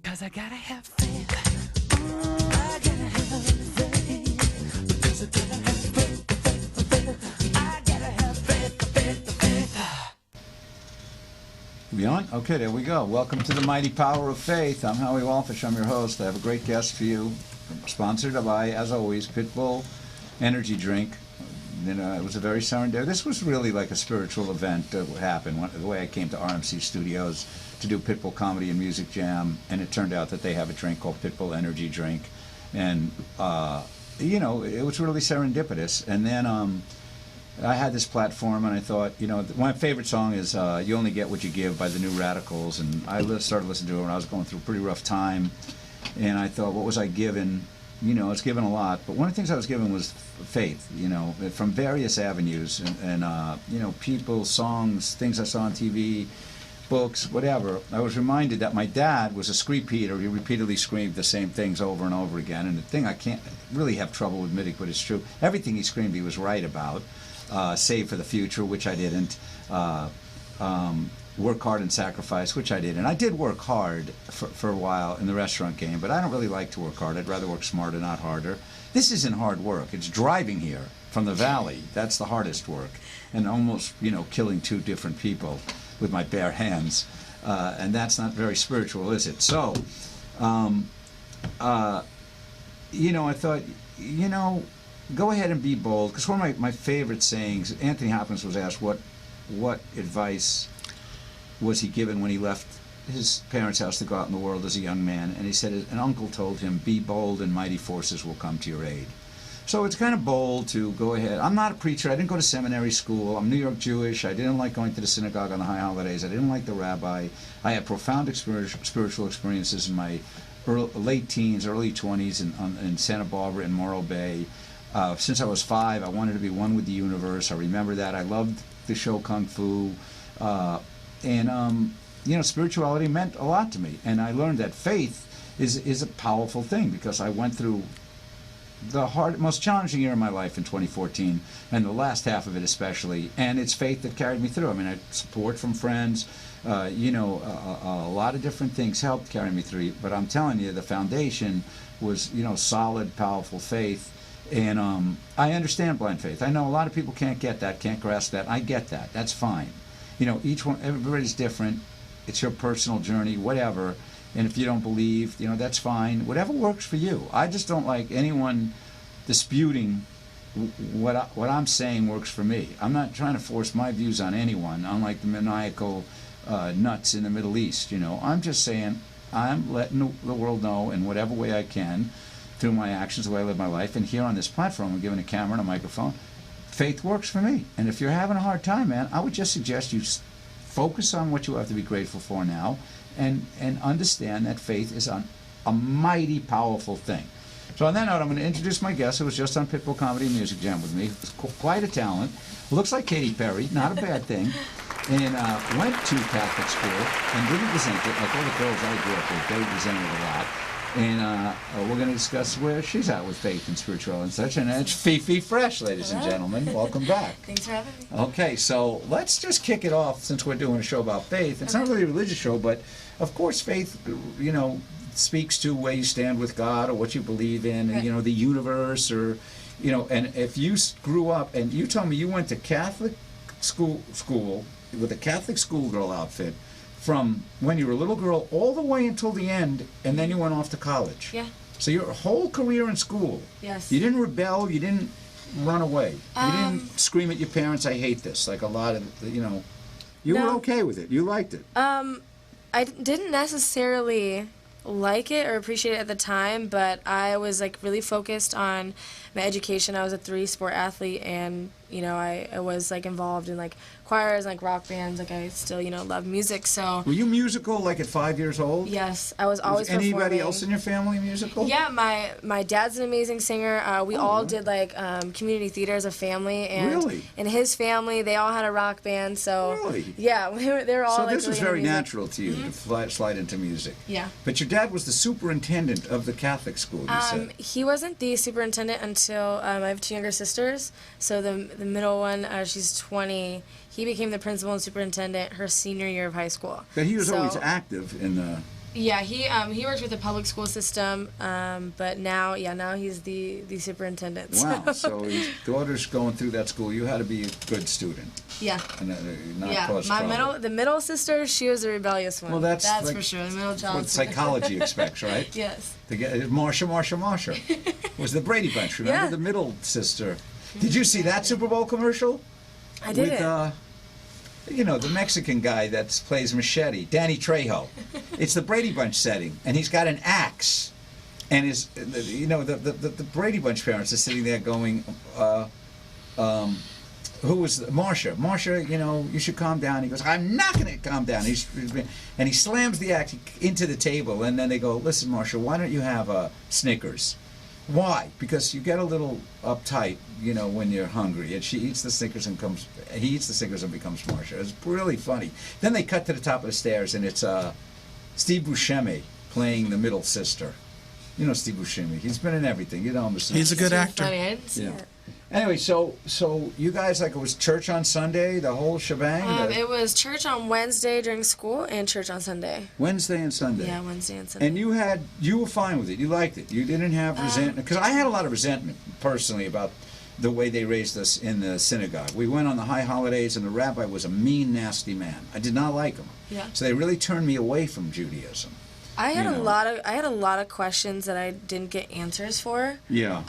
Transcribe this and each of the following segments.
'Cause I gotta have faith. I gotta have faith. Because I gotta have faith. I gotta have faith. We on? Okay, there we go. Welcome to the Mighty Power of Faith. I'm Howie Walfish. I'm your host. I have a great guest for you. Sponsored by, as always, Pitbull Energy Drink. It was a very serendipitous. This was really like a spiritual event that happened. The way I came to RMC Studios to do Pitbull Comedy and Music Jam, and it turned out that they have a drink called Pitbull Energy Drink, and it was really serendipitous. And then I had this platform, and I thought, my favorite song is "You Only Get What You Give" by the New Radicals, and I started listening to it when I was going through a pretty rough time, and I thought, what was I given? I was given a lot, but one of the things I was given was faith, from various avenues, and people, songs, things I saw on TV, books, whatever. I was reminded that my dad was a screepeater. He repeatedly screamed the same things over and over again, and the thing I can't really have trouble admitting, but it's true, everything he screamed he was right about, save for the future, which I didn't, work hard and sacrifice, which I did. And I did work hard for a while in the restaurant game, but I don't really like to work hard. I'd rather work smarter, not harder. This isn't hard work. It's driving here from the valley. That's the hardest work. And almost, killing two different people with my bare hands. And that's not very spiritual, is it? So, I thought, go ahead and be bold. Because one of my favorite sayings, Anthony Hopkins was asked what advice was he given when he left his parents' house to go out in the world as a young man, and he said an uncle told him, be bold and mighty forces will come to your aid. So it's kind of bold to go ahead. I'm not a preacher. I didn't go to seminary school. I'm New York Jewish. I didn't like going to the synagogue on the high holidays. I didn't like the rabbi. I had profound spiritual experiences in my late teens, early 20s in Santa Barbara and Morro Bay. Since I was 5, I wanted to be one with the universe. I remember that. I loved the show Kung Fu. Spirituality meant a lot to me, and I learned that faith is a powerful thing, because I went through the most challenging year of my life in 2014, and the last half of it especially, and it's faith that carried me through. I mean, I had support from friends, a lot of different things helped carry me through, but I'm telling you, the foundation was, solid, powerful faith. And I understand blind faith. I know a lot of people can't get that, can't grasp that. I get that. That's fine. Everybody's different. It's your personal journey, whatever. And if you don't believe, that's fine. Whatever works for you. I just don't like anyone disputing what I'm saying works for me. I'm not trying to force my views on anyone, unlike the maniacal nuts in the Middle East. I'm just saying I'm letting the world know in whatever way I can, through my actions, the way I live my life. And here on this platform, I'm given a camera and a microphone. Faith works for me. And if you're having a hard time, man, I would just suggest you focus on what you have to be grateful for now, and understand that faith is a mighty powerful thing. So on that note, I'm going to introduce my guest, who was just on Pitbull Comedy and Music Jam with me. He's quite a talent. Looks like Katy Perry, not a bad thing. And went to Catholic school and didn't resent it. Like all the girls I grew up with, they resented it a lot. And we're going to discuss where she's at with faith and spirituality and such. And it's Fifi Fresh, ladies and gentlemen. Welcome back. Thanks for having me. Okay, so let's just kick it off, since we're doing a show about faith. It's not really a religious show, but of course faith, speaks to where you stand with God or what you believe in, and, the universe, or, and if you grew up, and you told me you went to Catholic school with a Catholic schoolgirl outfit, from when you were a little girl all the way until the end, and then you went off to college. Yeah. So your whole career in school. Yes. You didn't rebel, you didn't run away. You didn't scream at your parents, I hate this, like a lot of, you were okay with it. You liked it. I didn't necessarily like it or appreciate it at the time, but I was really focused on my education. I was a 3-sport athlete, and I was involved in choirs, rock bands. I still love music. So were you musical at 5 years old? Yes, I was always performing. Anybody else in your family musical? Yeah, my dad's an amazing singer. We all did community theater as a family, and really? In his family they all had a rock band. So really? Yeah, they were all. So this really was very into natural to you to slide into music. Yeah. But your dad was the superintendent of the Catholic school. You said. He wasn't the superintendent until I have 2 younger sisters. So the middle one, she's 20. He became the principal and superintendent her senior year of high school. But he was always active in the Yeah, he works with the public school system, but now he's the superintendent. Wow. So his daughter's going through that school. You had to be a good student. Yeah. And not Yeah, cause my trouble. the middle sister, she was a rebellious one. Well, that's like for sure. The middle child. what psychology expects, right? Yes. Marsha was the Brady Bunch. Remember Yeah. the middle sister? Did you see that Super Bowl commercial? I did With, it. you know, the Mexican guy that plays Machete, Danny Trejo. It's the Brady Bunch setting, and he's got an axe. And the Brady Bunch parents are sitting there going, who was Marsha? Marsha, you know, you should calm down. He goes, I'm not going to calm down. And he slams the axe into the table, and then they go, listen, Marsha, why don't you have a Snickers? Why? Because you get a little uptight, you know, when you're hungry. And he eats the Snickers and becomes Marsha. It's really funny. Then they cut to the top of the stairs, and it's Steve Buscemi playing the middle sister. You know Steve Buscemi. He's been in everything. You know him. He's a good actor. Funny. I didn't see Yeah. it. Anyway, so you guys, like, it was church on Sunday, the whole shebang? It was church on Wednesday during school and church on Sunday. Wednesday and Sunday. Yeah, Wednesday and Sunday. And you were fine with it. You liked it. You didn't have resentment. Because I had a lot of resentment, personally, about the way they raised us in the synagogue. We went on the high holidays, and the rabbi was a mean, nasty man. I did not like him. Yeah. So they really turned me away from Judaism. I had you a know. lot of questions that I didn't get answers for. Yeah.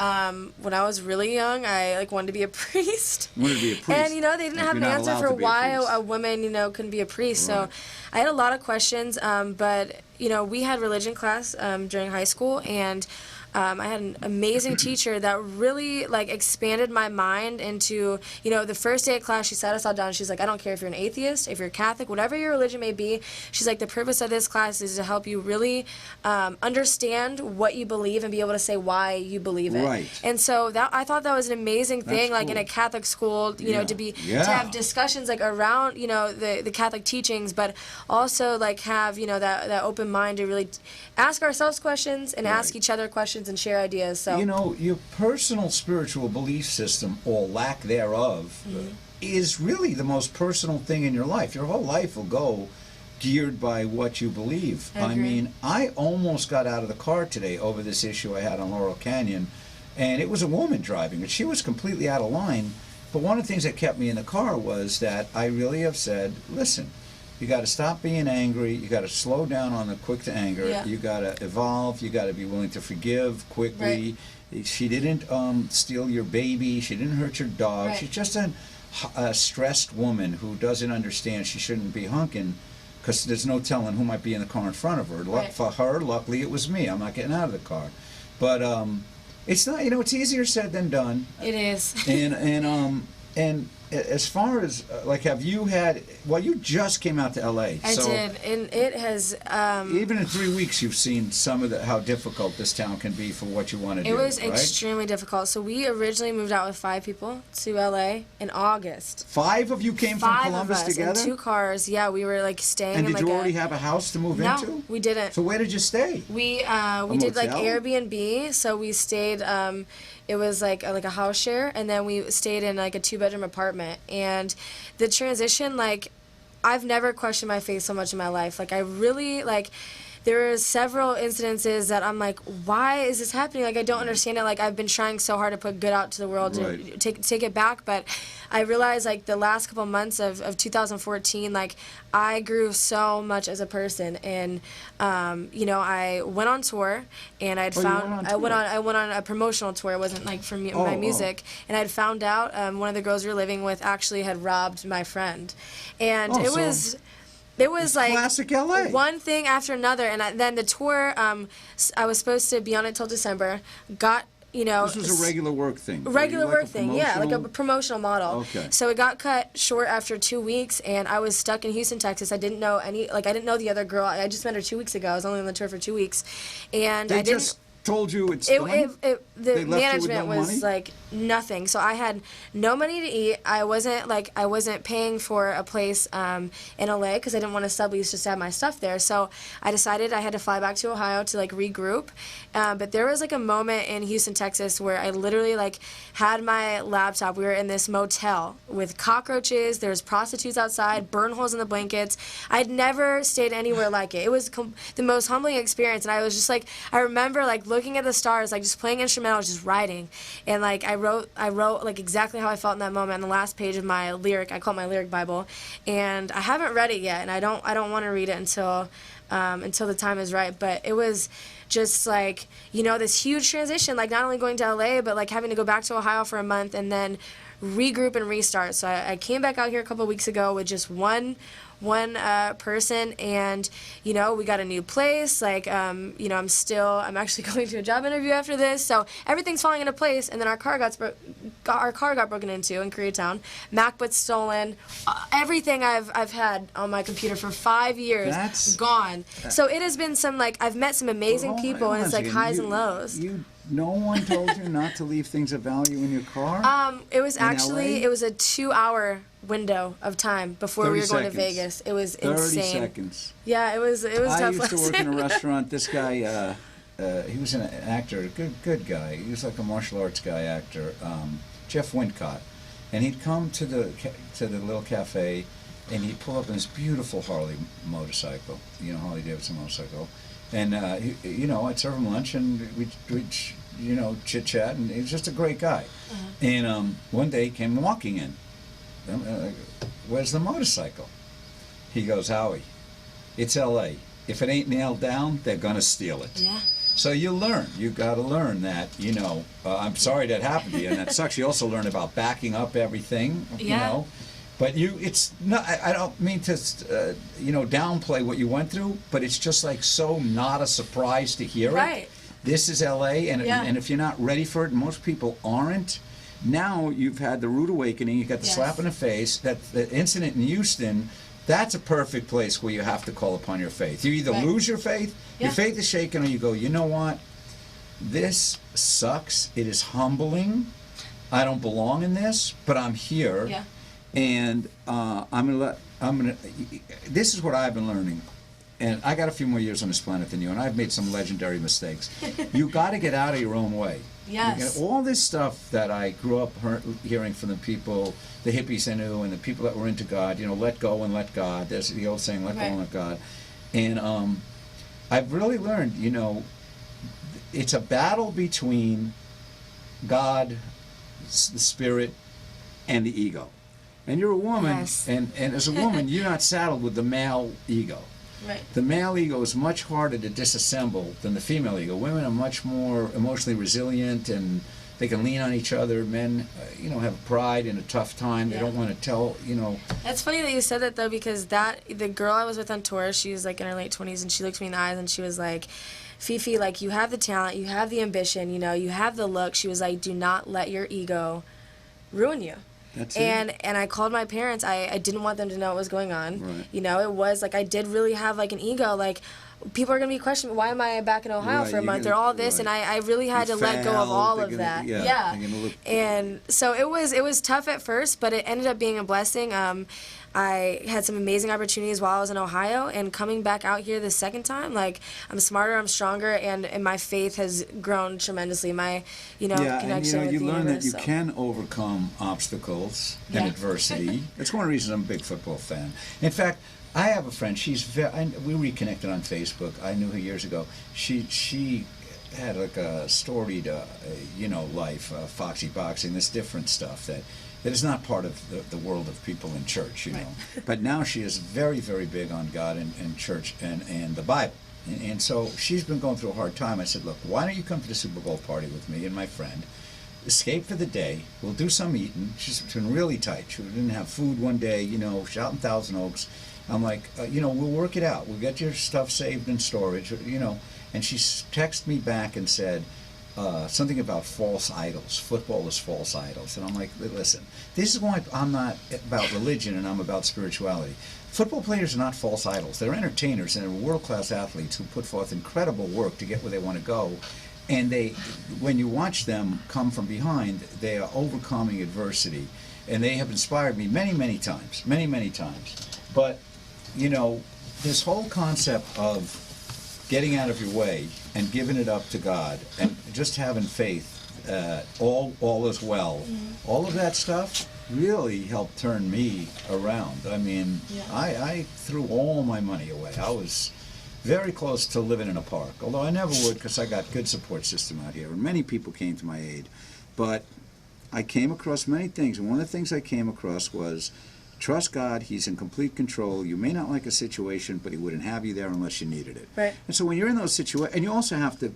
When I was really young, I wanted to be a priest. You wanted to be a priest. And they didn't Like, have an you're not answer allowed for to be a why priest. a woman couldn't be a priest. Right. So I had a lot of questions. But we had religion class during high school, and I had an amazing teacher that really expanded my mind into, the first day of class, she sat us all down. She's like, I don't care if you're an atheist, if you're Catholic, whatever your religion may be. She's like, the purpose of this class is to help you really understand what you believe and be able to say why you believe it. Right. And so I thought that was an amazing thing, That's in cool. a Catholic school, Yeah. to have discussions around, the Catholic teachings, but also have, that open mind to really ask ourselves questions and ask Right. each other questions and share ideas. So Your personal spiritual belief system, or lack thereof, is really the most personal thing in your life. Your whole life will go geared by what you believe. I agree. mean, I almost got out of the car today over this issue I had on Laurel Canyon, and it was a woman driving, and she was completely out of line. But one of the things that kept me in the car was that I really have said, listen, you got to stop being angry. You got to slow down on the quick to anger. Yeah. You got to evolve. You got to be willing to forgive quickly. She didn't steal your baby. She didn't hurt your dog. Right. She's just a stressed woman who doesn't understand she shouldn't be honking, because there's no telling who might be in the car in front of her. Right. For her, luckily, it was me. I'm not getting out of the car. But it's not. It's easier said than done. it is. And as far as have you had? Well, you just came out to L.A. I so did, and it has. even in 3 weeks, you've seen some of how difficult this town can be for what you want to do. It was right? extremely difficult. So we originally moved out with 5 people to LA in August. 5 of you came from 5 Columbus of us together. in 2 cars. Yeah, we were staying And in did you already have a house to move No, into? we didn't. So where did you stay? We did motel? Airbnb, so we stayed. It was like a house share, and then we stayed in a 2-bedroom apartment. And the transition, I've never questioned my faith so much in my life. I really there were several incidences that I'm like, why is this happening? I don't understand it. I've been trying so hard to put good out to the world Right. to take it back, but I realized the last couple months of 2014, I grew so much as a person, and I went on tour, and Oh, you went on I went tour. on I went on a promotional tour. It wasn't for Oh, my oh. music, and I'd found out one of the girls we were living with actually had robbed my friend, and Oh, it so was. It was classic LA. one thing after another, and then the tour. I was supposed to be on it till December. Got This was a regular work thing. Were regular you like work a thing, yeah, like a promotional- promotional model. Okay. So it got cut short after 2 weeks, and I was stuck in Houston, Texas. I didn't know I didn't know the other girl. I just met her 2 weeks ago. I was only on the tour for 2 weeks, and They I didn't. told you it's It, done? the They left you with management no was money? like nothing. So I had no money to eat. I wasn't paying for a place in LA because I didn't want to sublease just to have my stuff there. So I decided I had to fly back to Ohio to like regroup. But there was like a moment in Houston, Texas, where I literally like had my laptop. We were in this motel with cockroaches. There was prostitutes outside, burn holes in the blankets. I'd never stayed anywhere like it. It was the most humbling experience, and I was just like, I remember like looking at the stars, like just playing instrumentals, just writing, and like I wrote like exactly how I felt in that moment on the last page of my lyric. I call it my lyric Bible, and I haven't read it yet, and I don't want to read it until the time is right. But it was just like, you know, this huge transition, like not only going to LA, but like having to go back to Ohio for a month and then regroup and restart. So I came back out here a couple of weeks ago with just one person, and you know, we got a new place. Like you know, I'm actually going to a job interview after this, so everything's falling into place. And then our car got broken into in Koreatown. MacBook's stolen. Everything I've had on my computer for 5 years gone. So it has been some, like, I've met some amazing people, and it's like highs and lows. No one told you not to leave things of value in your car? It was actually LA? it was a 2-hour window of time before we were going to Vegas. It was 30 insane. seconds. Yeah, it was I tough. used to work in a restaurant. This guy, he was an actor, good guy. He was like a martial arts guy actor, Jeff Wincott, and he'd come to the little cafe, and he'd pull up in this beautiful Harley motorcycle, you know, Harley Davidson motorcycle, and you know, I'd serve him lunch, and we'd you know, chit chat, and he was just a great guy. And one day he came walking in. Where's the motorcycle? He goes, Howie, it's L.A. If it ain't nailed down, they're gonna steal it. Yeah. So you learn. You got to learn that. You know, I'm sorry that happened to you, and that sucks. You also learn about backing up everything. You Yeah. know, but it's not. I don't mean to, you know, downplay what you went through, but it's just like so not a surprise to hear it. Right. This is L.A. Yeah. and if you're not ready for it, and most people aren't. Now you've had the rude awakening. You got the Yes. slap in the face. That the incident in Houston. That's a perfect place where you have to call upon your faith. You either Right. lose your faith, your Yeah. faith is shaken, or you go, you know what? This sucks. It is humbling. I don't belong in this, but I'm here. Yeah. And this is what I've been learning. And I got a few more years on this planet than you, and I've made some legendary mistakes. You got to get out of your own way. Yes. All this stuff that I grew up hearing from the people, the hippies I knew, and the people that were into God, you know, let go and let God. There's the old saying, let go Right. and let God. And I've really learned, you know, it's a battle between God, the spirit, and the ego. And you're a woman, Yes. and as a woman, you're not saddled with the male ego. Right. The male ego is much harder to disassemble than the female ego. Women are much more emotionally resilient, and they can lean on each other. Men, you know, have pride in a tough time. They Yeah. don't want to tell, you know. That's funny that you said that, though, because the girl I was with on tour, she was like in her late 20s, and she looked me in the eyes and she was like, Fifi, like, you have the talent, you have the ambition, you know, you have the look. She was like, do not let your ego ruin you. That's it. And I called my parents. I didn't want them to know what was going on. Right. You know, it was like I did really have like an ego. Like, people are going to be questioning, why am I back in Ohio Right, for a you're month gonna- or all this? right. And I really had to You let go of failed, all they're of gonna- that. yeah, they're gonna look- And so it was tough at first, but it ended up being a blessing. I had some amazing opportunities while I was in Ohio, and coming back out here the second time, like, I'm smarter, I'm stronger, and my faith has grown tremendously. My, you know, Yeah, connection and you know, with you the learn universe. that you so. can overcome obstacles and Yeah. adversity. That's one of the reasons I'm a big football fan. In fact, I have a friend. We reconnected on Facebook. I knew her years ago. She had like a storied, you know, life, Foxy Boxing, this different stuff that is not part of the world of people in church, you know. But now she is very, very big on God and church and the Bible. And so she's been going through a hard time. I said, look, why don't you come to the Super Bowl party with me and my friend? Escape for the day. We'll do some eating. She's been really tight. She didn't have food one day, you know, she's out in Thousand Oaks. I'm like, you know, we'll work it out. We'll get your stuff saved in storage, you know. And she texted me back and said something about false idols. Football is false idols. And I'm like, listen, this is why I'm not about religion and I'm about spirituality. Football players are not false idols. They're entertainers and they're world-class athletes who put forth incredible work to get where they want to go. and when you watch them come from behind, they are overcoming adversity, and they have inspired me many times. But this whole concept of getting out of your way and giving it up to God and just having faith, all is well. All of that stuff really helped turn me around. I mean, I threw all my money away. I was very close to living in a park, although I never would because I got good support system out here, and many people came to my aid. But I came across many things, and one of the things I came across was trust God. He's in complete control. You may not like a situation, but he wouldn't have you there unless you needed it. Right. And so when you're in those situations, and you also have to,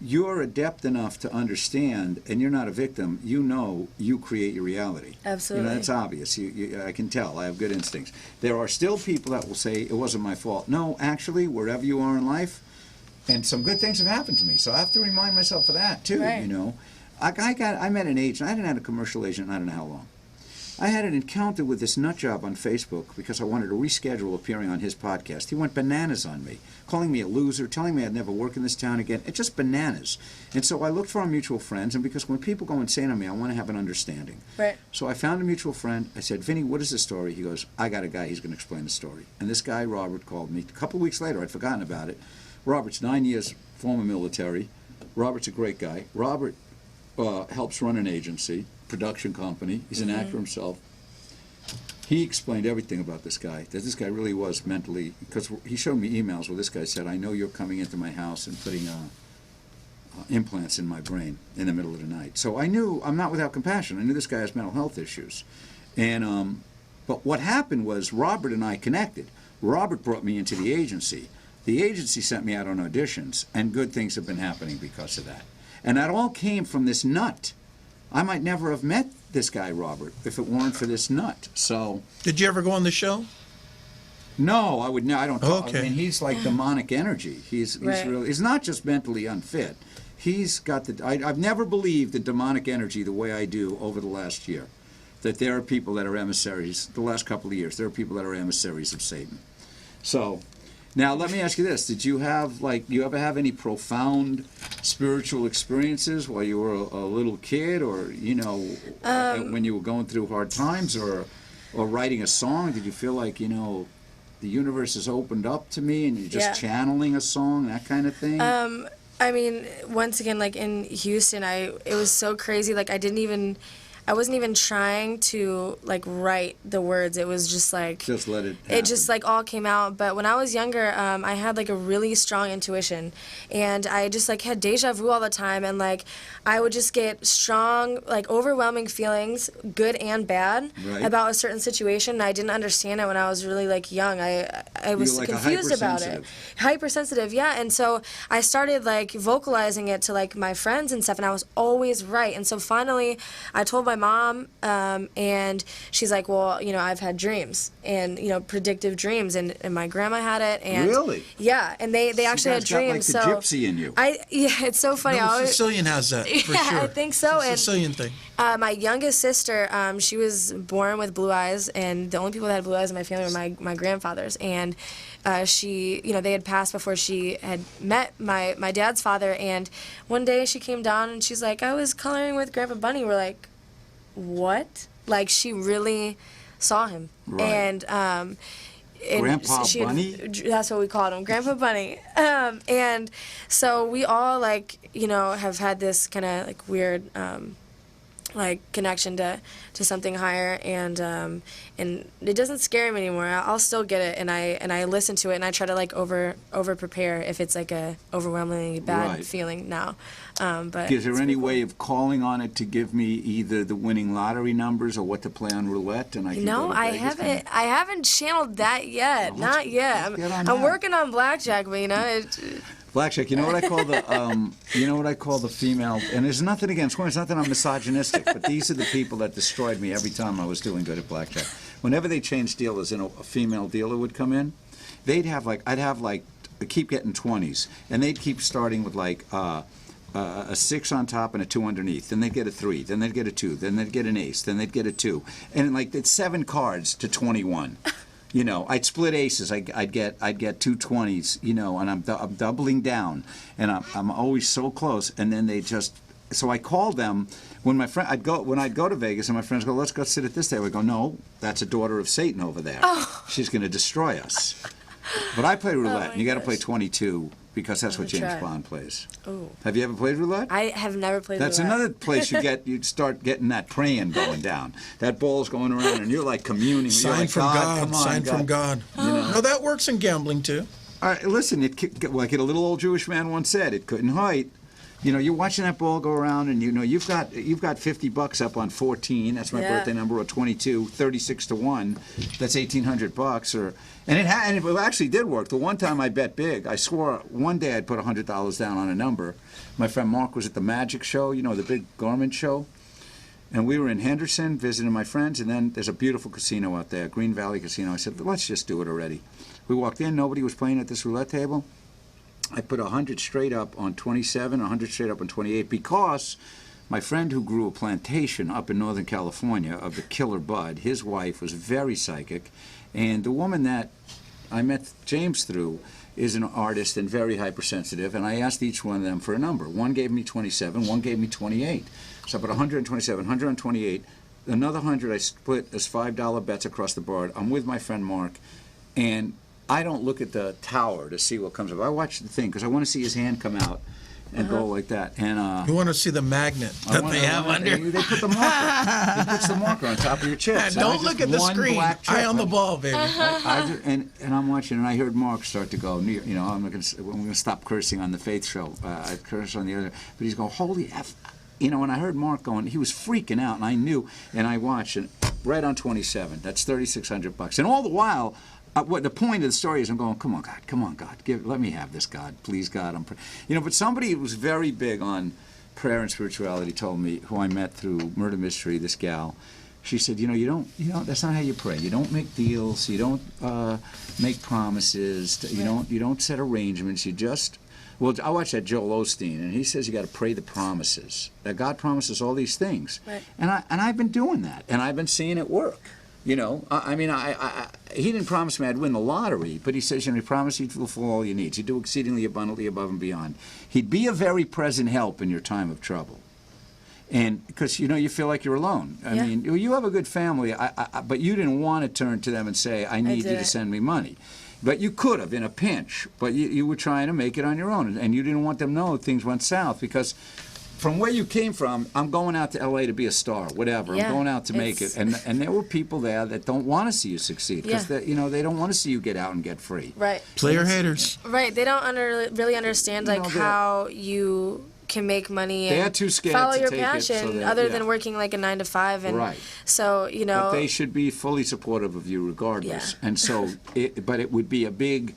you're adept enough to understand, and you're not a victim, you create your reality. Absolutely. That's obvious. I can tell. I have good instincts. There are still people that will say, it wasn't my fault. No, actually, wherever you are in life, and some good things have happened to me, so I have to remind myself of that, too, Right. I met an agent. I hadn't had a commercial agent I don't know how long. I had an encounter with this nut job on Facebook because I wanted to reschedule appearing on his podcast. He went bananas on me, calling me a loser, telling me I'd never work in this town again. It's just bananas. And so I looked for our mutual friends, and because when people go insane on me, I want to have an understanding. Right. So I found a mutual friend. I said, Vinny, what is the story? He goes, I got a guy. He's going to explain the story. And this guy, Robert, called me. A couple of weeks later, I'd forgotten about it. Robert's 9 years, former military. Robert's a great guy. Robert helps run an agency, production company. He's an actor himself. He explained everything about this guy, that this guy really was mentally, because he showed me emails where this guy said, I know you're coming into my house and putting implants in my brain in the middle of the night. So I knew, I'm not without compassion, I knew this guy has mental health issues. And but what happened was Robert and I connected. Robert brought me into the agency. The agency sent me out on auditions, and good things have been happening because of that. And that all came from this nut. I might never have met this guy, Robert, if it weren't for this nut. So. Did you ever go on the show? No, I would. No, I don't. Okay. I mean, he's like demonic energy. He's Right. really. He's not just mentally unfit. He's got the. I've never believed the demonic energy the way I do over the last year. That there are people that are emissaries. The last couple of years, there are people that are emissaries of Satan. So. Now, let me ask you this. Did you you ever have any profound spiritual experiences while you were a little kid, or, when you were going through hard times, or writing a song? Did you feel like, the universe has opened up to me and you're just channeling a song, that kind of thing? I mean, once again, like in Houston, it was so crazy. Like I wasn't even trying to like write the words. It was just like Just let it happen. it just like all came out. But when I was younger, I had like a really strong intuition, and I just like had deja vu all the time, and like I would just get strong, like overwhelming feelings, good and bad, Right. about a certain situation. And I didn't understand it when I was really like young. I was like a confused about it. Hypersensitive, yeah. And so I started like vocalizing it to like my friends and stuff, and I was always right. And so finally, I told my mom, and she's like, well, I've had dreams, and predictive dreams, and my grandma had it, and Really? yeah, and they actually had guys got, dreams. like, the so gypsy in you. it's so funny. I No, always- Sicilian has that, for Yeah, sure. I think so, It's a and- Sicilian thing. my youngest sister, she was born with blue eyes, and the only people that had blue eyes in my family were my grandfathers. And she, they had passed before she had met my dad's father. And one day she came down and she's like, I was coloring with Grandpa Bunny. We're like, what? Like, she really saw him. Right. And Grandpa she had- Bunny? That's what we called him, Grandpa Bunny. And so we all have had this kind of like weird connection to something higher, and it doesn't scare me anymore. I'll still get it, and I listen to it, and I try to like over prepare if it's like a overwhelmingly bad Right. feeling now. But Is there it's any pretty cool. way of calling on it to give me either the winning lottery numbers or what to play on roulette, and I can No, go to I Vegas? haven't. I haven't channeled that yet. Well, Not yet. let's get on I'm that. working on blackjack, but Blackjack. You know what I call the female, and there's nothing against women. It's not that I'm misogynistic, but these are the people that destroyed me every time I was doing good at blackjack. Whenever they changed dealers and a female dealer would come in, I'd keep getting 20s, and they'd keep starting with like a 6 on top and a 2 underneath. Then they'd get a 3. Then they'd get a 2. Then they'd get an ace. Then they'd get a 2. And like it's 7 cards to 21. You know, I'd split aces. I'd get two 20s. You know, and I'm doubling down, and I'm always so close. And then they just. So I called them when my friend I'd go to Vegas, and my friends go, let's go sit at this table. I go, no, that's a daughter of Satan over there. Oh. She's going to destroy us. But I play roulette, my and you got to play gosh. 22 because that's what James try. Bond plays. Oh. Have you ever played roulette? I have never played That's roulette. another place you start getting that praying going down. That ball's going around, and you're like communing. You're Sign like, from God. Come on, Sign from God. No, that works in gambling too. All right, listen, like a little old Jewish man once said, it couldn't hurt. You know, you're watching that ball go around, and you know you've got $50 up on 14. That's my Yeah. birthday number, or 22, 36 to 1. That's $1,800, and it actually did work. The one time I bet big, I swore one day I'd put $100 down on a number. My friend Mark was at the Magic Show, you know, the big garment show, and we were in Henderson visiting my friends, and then there's a beautiful casino out there, Green Valley Casino. I said, let's just do it already. We walked in, nobody was playing at this roulette table. I put 100 straight up on 27, 100 straight up on 28, because my friend who grew a plantation up in Northern California of the killer bud, his wife was very psychic, and the woman that I met James through is an artist and very hypersensitive, and I asked each one of them for a number. One gave me 27, one gave me 28. So I put 127, 128, another 100 I split as $5 bets across the board. I'm with my friend Mark, and I don't look at the tower to see what comes up. I watch the thing because I want to see his hand come out and go like that. And You want to see the magnet that they have under. They put the marker. They put the marker on top of your chips. Don't Just look at the one screen. black chip. Eye on the ball, baby. And I'm watching, and I heard Mark start to go. You know, I'm going to stop cursing on the Faith Show. I curse on the other, but he's going, holy F. You know, and I heard Mark going, he was freaking out, and I knew, and I watched, and right on 27. That's $3,600. And all the while, what the point of the story is, I'm going, come on, God, let me have this, God, please, God. You know, but somebody who was very big on prayer and spirituality told me, who I met through Murder Mystery, this gal. She said, you know, that's not how you pray. You don't make deals. You don't make promises. You don't set arrangements. You just. Well, I watched that Joel Osteen, and he says you got to pray the promises. That God promises all these things, Right. and I've been doing that, and I've been seeing it work. You know, I mean, he didn't promise me I'd win the lottery, but he says, you know, he promised he'd fulfill all your needs. He'd do exceedingly abundantly above and beyond. He'd be a very present help in your time of trouble. And because, you know, you feel like you're alone. I Yeah. mean, you have a good family, but you didn't want to turn to them and say, I need you to didn't. send me money. But you could have in a pinch, but you were trying to make it on your own. And you didn't want them to know things went south, because from where you came from, I'm going out to L.A. to be a star, whatever. Yeah, I'm going out to make it. it's- And there were people there that don't want to see you succeed, because Yeah. they don't want to see you get out and get free. Right. Player haters. Right. They don't really understand You like know, they're- how you can make money They and are too scared follow to your take it, passion so that- other yeah. than working like a 9 to 5. And Right. so, you know. But they should be fully supportive of you regardless. Yeah. And so, but it would be a big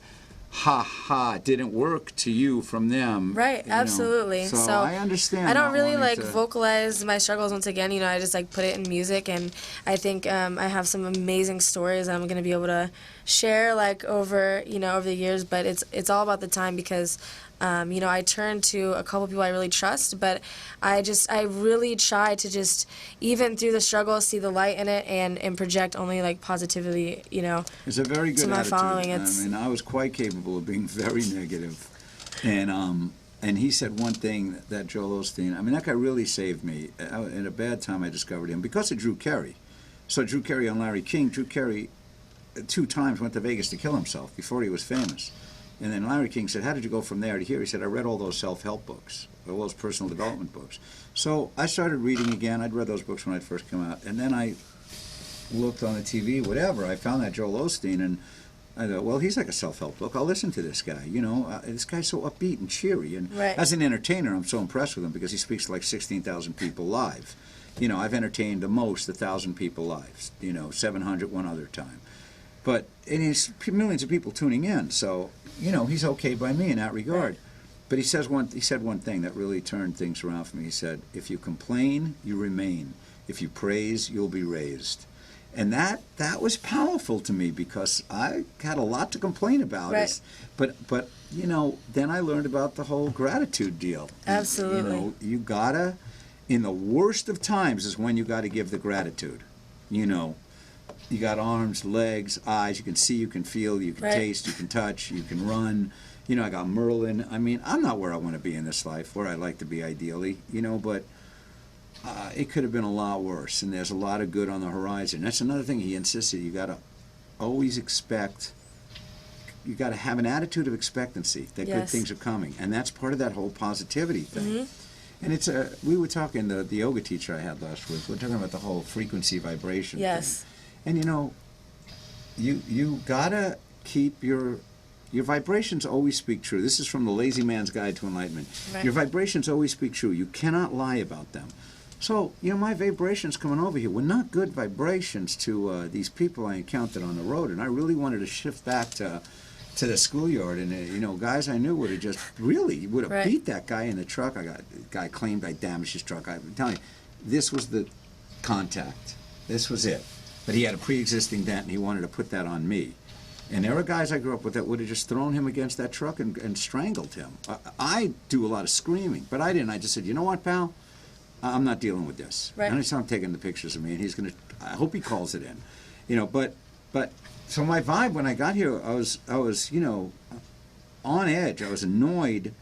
it didn't work to you from them. Right, you know. So, So I understand. I don't not really wanting like to- vocalize my struggles once again. You know, I just like put it in music, and I think I have some amazing stories I'm gonna be able to share like over the years. But it's all about the time, because I turn to a couple people I really trust, but I really try to just, even through the struggle, see the light in it and project only like positivity. It's a very good to my attitude. following, I it's- mean, I was quite capable of being very negative. And he said one thing, that Joel Osteen, I mean, that guy really saved me. In a bad time, I discovered him because of Drew Carey. So Drew Carey on Larry King. Drew Carey 2 times went to Vegas to kill himself before he was famous. And then Larry King said, how did you go from there to here? He said, I read all those self-help books, all those personal development books. So I started reading again. I'd read those books when I'd first come out. And then I looked on the TV, whatever. I found that Joel Osteen, and I thought, well, he's like a self-help book. I'll listen to this guy. This guy's so upbeat and cheery. And Right. as an entertainer, I'm so impressed with him because he speaks to like 16,000 people live. I've entertained the most 1,000 people live. 700 one other time. But it is millions of people tuning in, so he's okay by me in that regard. But he said one thing that really turned things around for me. He said, "If you complain, you remain. If you praise, you'll be raised." And that was powerful to me, because I had a lot to complain about. Right. But then I learned about the whole gratitude deal. Absolutely. You gotta, in the worst of times, is when you got to give the gratitude. you got arms, legs, eyes. You can see, you can feel, you can Right. taste, you can touch, you can run. You know, I got Merlin. I mean, I'm not where I want to be in this life, where I'd like to be ideally, you know, but it could have been a lot worse, and there's a lot of good on the horizon. That's another thing he insisted. You got to always expect, you got to have an attitude of expectancy that good Yes. things are coming, and that's part of that whole positivity thing. And it's we were talking, the yoga teacher I had last week, we were talking about the whole frequency vibration Yes. thing. And you know, you gotta keep your vibrations always speak true. This is from the Lazy Man's Guide to Enlightenment. Right. Your vibrations always speak true. You cannot lie about them. So, you know, my vibrations coming over here were not good vibrations to these people I encountered on the road, and I really wanted to shift back to the schoolyard, and you know, guys I knew would have just really would have Right. beat that guy in the truck. The guy claimed I damaged his truck. I'm telling you, this was the contact. This was it. But he had a pre-existing dent, and he wanted to put that on me. And there were guys I grew up with that would have just thrown him against that truck and strangled him. I do a lot of screaming, but I didn't. I just said, you know what, pal? I'm not dealing with this. Right. And I saw him taking the pictures of me, and he's going to, I hope he calls it in. You know, but so my vibe when I got here, I was, you know, on edge. I was annoyed.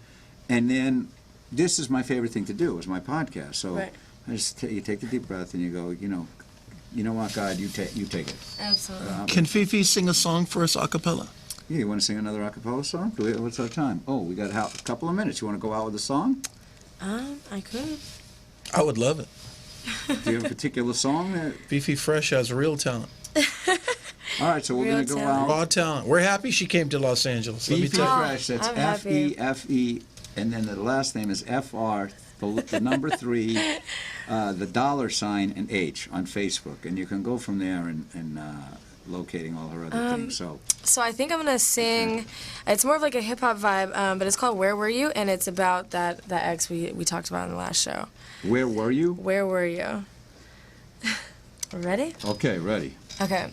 And then this is my favorite thing to do, is my podcast. So Right. I just you take a deep breath and you go, you know what, God, you take it. Absolutely. Can Fifi sing a song for us a cappella? Yeah, you want to sing another a cappella song? What's our time? Oh, we got a couple of minutes. You want to go out with a song? I could. I would love it. Do you have a particular song? Fifi Fresh has real talent. All right, so we're Real going to go talent. out. Raw talent. We're happy she came to Los Angeles. Let me Fifi tell you. Fresh, that's I'm happy. F-E-F-E, and then the last name is F-R, the number 3, the $, and H on Facebook. And you can go from there and locating all her other things. So So I think I'm gonna sing. It's more of like a hip hop vibe, but it's called "Where Were You," and it's about that ex we talked about in the last show. where were you? Where were you? Ready? Okay, ready. Okay.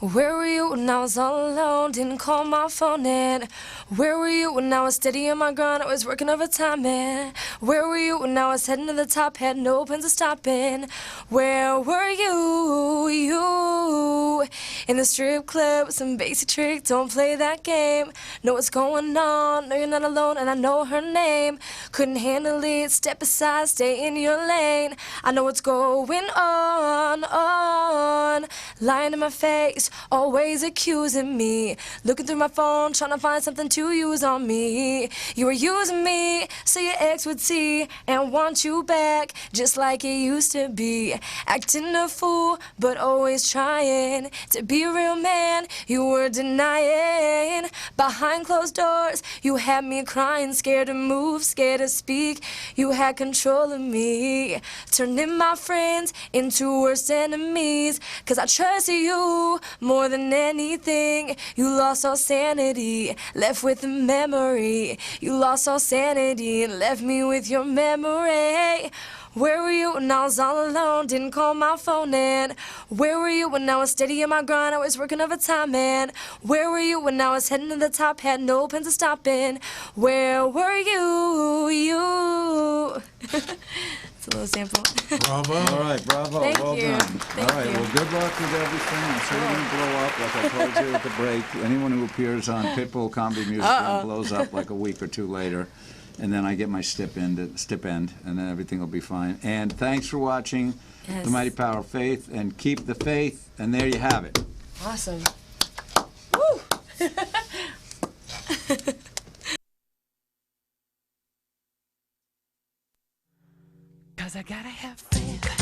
Where were you when I was all alone? Didn't call my phone in. Where were you when I was steady on my grind? I was working overtime, man. Where were you when I was heading to the top? Had no plans of stopping. Where were you? You in the strip club with some basic trick. Don't play that game. Know what's going on. Know you're not alone, and I know her name. Couldn't handle it. Step aside, stay in your lane. I know what's going on. Lying in my face. Always accusing me, looking through my phone, trying to find something to use on me. You were using me so your ex would see and want you back, just like it used to be. Acting a fool, but always trying to be a real man. You were denying behind closed doors. You had me crying, scared to move, scared to speak. You had control of me, turning my friends into worst enemies. 'Cause I trusted you more than anything. You lost all sanity, left with a memory. You lost all sanity and left me with your memory. Where were you when I was all alone? Didn't call my phone in. Where were you when I was steady on my grind? I was working overtime, man. Where were you when I was heading to the top? Had no plans of stopping. Where were you? You. It's a little sample. Bravo. All right, bravo. Thank well you. done. Thank All right, you. well, good luck with everything. I'm sure you're going to blow up, like I told you at the break. Anyone who appears on Pitbull Comedy Music Room blows up like a week or two later. And then I get my stipend, and then everything will be fine. And thanks for watching Yes. The Mighty Power of Faith, and keep the faith. And there you have it. Awesome. Woo! 'Cause I gotta have faith.